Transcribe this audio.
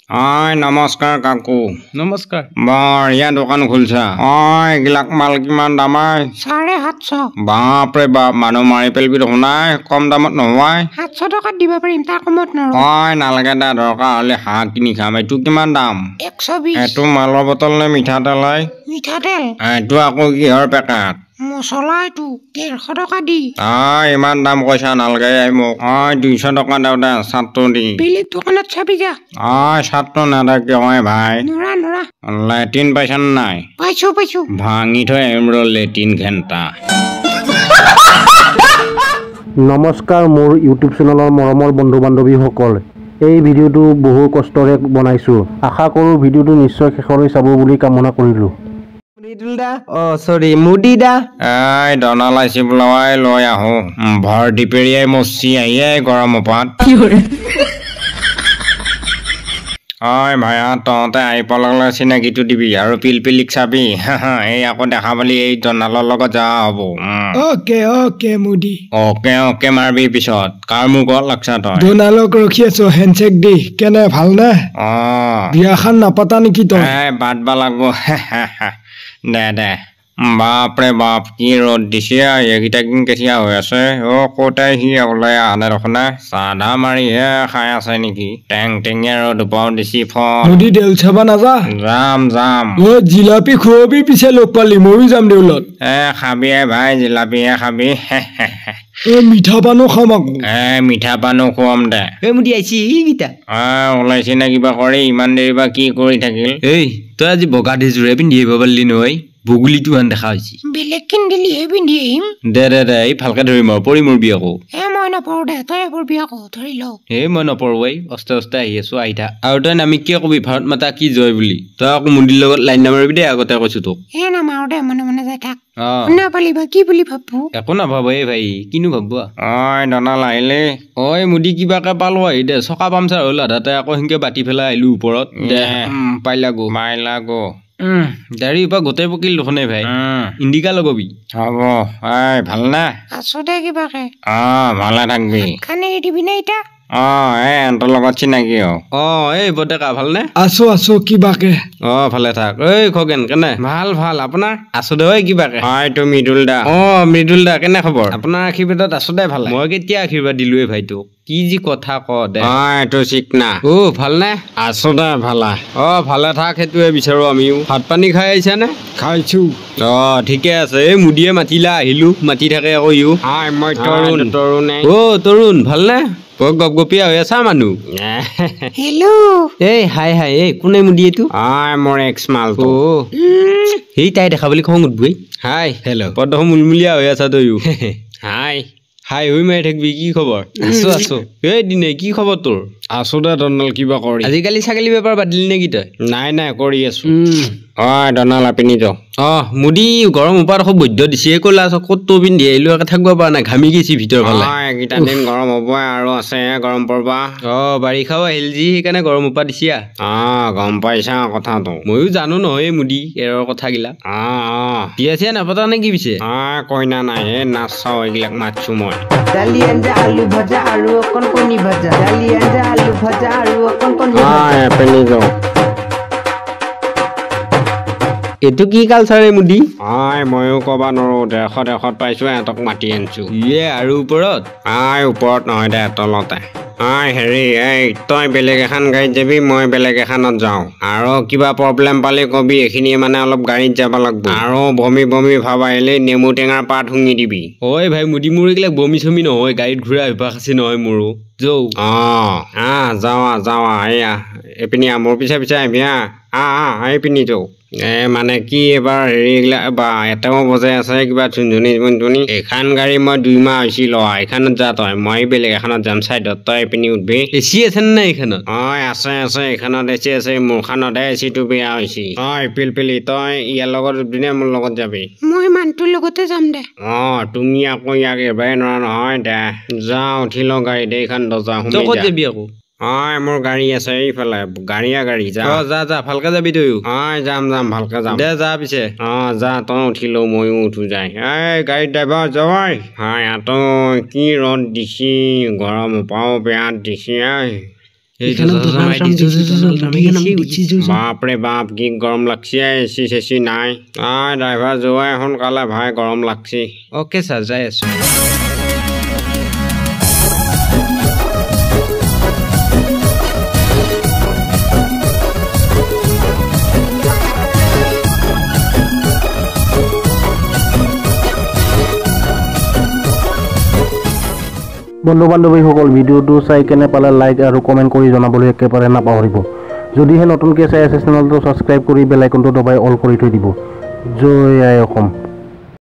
নমস্কাৰ কাকু। নমস্কাৰ। বঢ়িয়া দোকান খুলছা। এইবিলাক মাল কিমান দাম? 750। বাপৰে বাপ, মানুহ মাৰি পেলবি শুনাই, কম দামত নহয়। 700 টকাত দিব পাৰিম, তাৰ কমত নোৱাৰো। নালাগে দা, দৰকাৰ হ'লে হাঁহ কিনি খাম। এইটো কিমান দাম? 120। এইটো মালৰ বটল নে মিঠাতেল? মিঠাতেল। এইটো আকৌ কিহৰ পেকেট? মছলা এইটো 150 টকা দি। ইমান দাম কৈছা, নালাগে মোক। 200 টকা দিওঁ দে, চাটটো দি। বেলেগ দোকানত চাবি যা। চাটটো নাথাকে ভাই। নৰা। লেট্ৰিন পাইছা নাই? পাইছো। ভাঙি থৈ আহিম ৰ লেট্ৰিন ঘেণ্টা। নমস্কাৰ মোৰ ইউটিউব চেনেলৰ মৰমৰ বন্ধু বান্ধৱীসকল, এই ভিডিঅ'টো বহু কষ্টৰে বনাইছোঁ। আশা কৰোঁ ভিডিঅ'টো নিশ্চয় শেষলৈ চাব বুলি কামনা কৰিলোঁ। ডনাল আহিছে বোলা, লৈ আহো। ভৰ ডিপেৰিয়াই মচি আহিয়ে গৰমৰ পাত। ভাইয়া, তহঁতে আহি পালে চিনাকিটো দিবি আৰু পিলপিলিক চাবি। এই আকৌ দেখা পালি এই ডনালৰ লগত যোৱা হ'ব। অকে মুদি। অকে মাৰবি পিছত। কাৰ মুখত লাগছা তই? ডনালক ৰখি আছো, হেণ্ডছেক দি। কেনে ভাল নে? বিয়াখন নাপাতা নেকি তই? বাদবা লাগব। দে। বাপৰে বাপ, কি ৰ'দ দিছে। এইকেইটা দিন কেতিয়া হৈ আছে? ক'তে সি ওলাই আনে দেখোন। চাধা মাৰিহে খাই আছে নেকি? টেঙীয়া ৰ'দ উপাও দিছি। মুদি দেউল চাবা নাযা? যাম। জিলাপি খুৱাবি, পিছে লগ পালি ময়ো যাম দেউলত। খাবি ভাই, জিলাপিহে খাবি। মিঠা পানো খাম আকৌ। মিঠা পানো খুৱাম দে। মুদি আহিছি এইকেইটা। ওলাইছি নে কিবা কৰি? ইমান দেৰি বা কি কৰি থাকিল? তই আজি বগা ডিজোৰে পিন্ধি আহিব পাৰিলি নহয়। বগুলিটো আন দেখা হৈছে। বেলেগ কিনিলেহে পিন্ধি আহিম। দে এই ভালকে ধৰিম আৰু পৰি মৰবি আকৌ। মই নপৰো দে, তই পৰবি আকৌ, ধৰি লওঁ। মই নপৰো। অস্তে আহি আছো, আহি থাক। আৰু তই নামি কিয় কবি ভাৰত মাতা কি জয় বুলি? তই আকৌ মুদিৰ লগত লাইন নামাৰিবি দেই, আগতে কৈছো তোক। নামাৰো দে, মনে যাই থাক। নাপালি বা কি বুলি ভাববো? একো নাভাব ভাই, কিনো ভাববা। ডনাল আহিলে। মুদি কিবাকে পালো আহি দে, চকা পামচাৰ হ'ল আধাতে, আকৌ সেনকে বাটি পেলাই আহিলো ওপৰত। দে পাইলাগো। গাড়ীৰ পৰা গোটেই পকিল দেখোনে ভাই। ইণ্ডিকা লগাবি। হ'ব। ভালনে? আছো দে কিবাকে। ভালে থাকবি। খানে দিবি নে এতিয়া? এহঁতৰ লগত চিনাকি বটেকা ভালনে? আছো কিবাকে। ভালে থাক। খগেন কেনে? ভাল আপোনাৰ? আছো দে কিবাকে। এইটো মৃদুল দা। মৃদুল দা, কেনে খবৰ? আপোনাৰ আশীৰ্বাদত আছো দে ভালে। মই কেতিয়া আশীৰ্বাদ দিলো ভাইটোক? কি যি কথা ক দে। এইটো চিকনা। ভালনে? আছো দে ভালে। ভালে থাক, সেইটোৱে বিচাৰো আমিও। ভাত পানী খাই আহিছা নে? খাইছো। ঠিকে আছে। মুদিয়ে মাতিলা, আহিলো। মাতি থাকে আকৌ ইও। মই তৰুণ ভালনে? গপগপিয়া হৈ আছা মানুহ। হেল্ল'। হাই কোনে মুদি এইটো? মোৰ এক্স মালটো। সেই তাই দেখা বুলি খং উঠবই। Hi hello'. পদ্ম মুলমুলীয়া হৈ আছা তইও। হাই হৈ মাৰি থাকিবি। কি খবৰ? আছো। দিনে কি খবৰ তোৰ? আছো দে ডনাল, কিবা কৰি। আজিকালি ছাগলী বেপাৰ বাদিলি নেকি তই? নাই কৰি আছো। ডনাল আপুনি যাওক। মুদি গৰম উপাত খুব বৈদ্য দিছে। ক'লা ক'ত পিন্ধি আহিলো, থাকিব পৰা নাই, ঘামি গৈছি ভিতৰ ফালে। এইকেইটা দিন গৰম হ'বই, আৰু আছে গৰম পৰবা। বাৰিষাও আহিল যি, সেইকাৰণে গৰম উপা দিছিয়া। গম পাইছা কথাটো। ময়ো জানো নহয় মুদি এৰৰ কথাগিলা। বিয়া চিয়া নাপাতা নে কি পিছে? কইনা নাই, নাচ চাও এইবিলাক মাতছো মই। দালি আঞ্জা আলু ভাজা আৰু অকণ কণী ভাজা। দালি আঞ্জা আলু ভাজা আৰু অকণ কণী ভাজা। আপুনি যাওক। এইটো কি কালচাৰে মুদি? ময়ো কবা নোৱাৰো। 150 পাইছো, এহঁতক মাতি আনিছো। আৰু ওপৰত? ওপৰত নহয় দে, তলতে। হেৰি, তই বেলেগ এখন গাড়ীত যাবি, মই বেলেগ এখনত যাওঁ। আৰু কিবা প্ৰব্লেম পালে কবি। এইখিনি অলপ গাড়ীত যাব লাগব। আৰু বমি ভাব আহিলে নেমু টেঙাৰ পাত শুঙি দিবি। ভাই মুদি মোৰ এইবিলাক বমি চমি নহয়, গাড়ীত ঘূৰা অভ্যাস আছে নহয় মোৰো। যাওঁ। এইপিনি মোৰ পিছে আহিবি। এইপিনি যাওঁ। মানে কি এবাৰ হেৰিগিলা এটাও বজাই আছে কিবা ঝুনঝুনি। এইখন গাড়ী মই 2 মাহ হৈছিল। এইখনত যা তই, মই বেলেগ এখনত যাম চাইডত। তই এইপিনি উঠবি। এচি আছে নে এইখনত? আছে। এইখনত এচি আছে, মোৰখনতহে এচিটো বেয়া হৈছে। পিলপিলি, তই ইয়াৰ লগত উঠবি নে মোৰ লগত যাবি? মই মানুহটোৰ লগতে যাম দে। তুমি আকৌ ইয়াক এবাৰে নোৱাৰা নহয় দে। যাওঁ, উঠি লওঁ গাড়ীত। এইখন দৰ্জা ক'ত যাবি আকৌ? মোৰ গাড়ী আছে এইফালে, গাড়ী যা। যা ভালকে যাবি তইও। যাম ভালকে যাম দে, যা পিছে। যা, তই উঠি লওঁ, ময়ো উঠো যায়। গাড়ীত ড্ৰাইভাৰ যাবাই। কি ৰ'দ দিছি, গৰম উপাও বেয়া দিছি। বাপৰে বাপ কি গৰম লাগছি এচি চেচি নাই ড্ৰাইভাৰ যোৱাই সোনকালে ভাই গৰম লাগছি অ'কে ছাৰ যাই আছো বন্ধু বান্ধৱীসকল ভিডিঅ'টো চাই কেনে পালে লাইক আৰু কমেণ্ট কৰি জনাবলৈ একেবাৰে নাপাহৰিব যদিহে নতুনকৈ চাই আছে চেনেলটো ছাবস্ক্ৰাইব কৰি বেল আইকনটো দবাই অল কৰি থৈ দিব জয় আই অসম